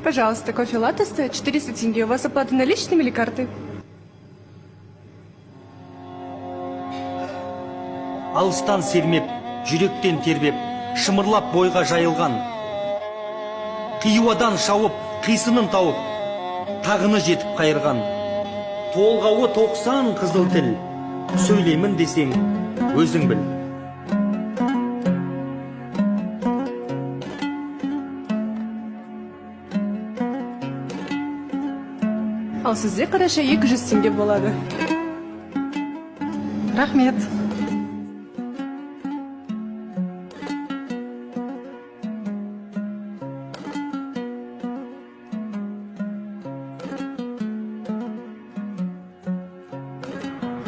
Пожалуйста, кофе латте стоит 400 тенге. У вас оплата наличными или картой? Алыстан сермеп, жүректен тербеп, шымырлап бойға жайылған. Қиюадан шауып, қисынын тауып, тағыны жетіп қайырған. Толғауы 90 қызыл тіл, сөйлемін десең, өзің біл. Ал сізде қараша 200 тенге болады. Рахмет.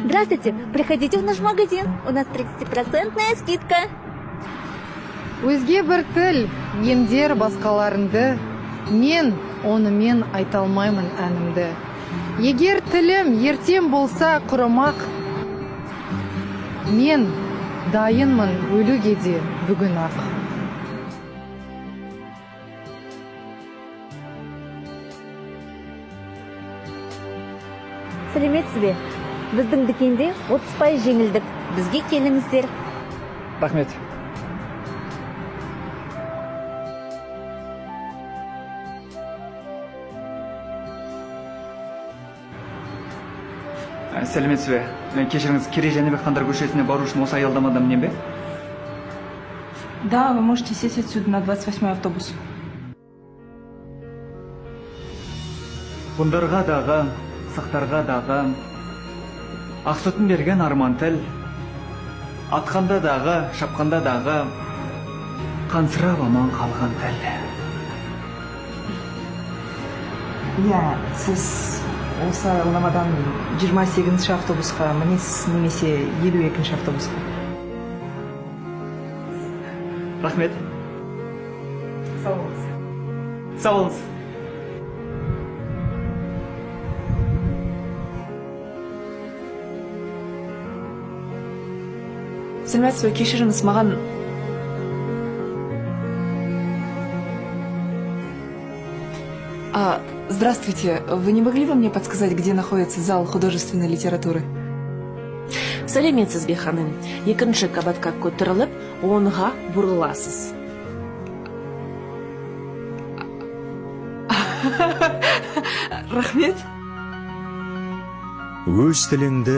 Здравствуйте, приходите в наш магазин, у нас 30% скидка. Өзге бір тіл, емдер басқаларынды, мен онымен айта алмаймын әнімді. Егер тілім ертең болса құрымақ, мен дайынмын өлуге де бүгін ақ. Сәлеметсіз бе? Біздің дүкенде 30% жеңілдік. Бізге келіңіздер. Рахмет. Сәлеметсіз бе? Кешіріңіз, Керей Жәнібек хандар көшесіне бару үшін осы аялдамадан мен бе? Да, вы можете сесть отсюда на 28-й автобус. Бұндарға дағы, сақтарға дағы, ақсұтын берген арман тіл, атқанда дағы, шапқанда дағы, қансырап аман қалған тіл. Иә, сіз осы аялдамадан 28-ші автобусқа мінесіз немесе 52-ші автобусқа. Рахмет. Сау болыңыз. Сау болыңыз. Сәлеметсіз бе, кешіріңіз, маған здравствуйте, вы не могли бы мне подсказать, где находится зал художественной литературы? Сәлеметсіз бе, ханым. Екінші қабатқа көтеріліп, оңға бұрыласыз. Рахмет. Өз тіліңді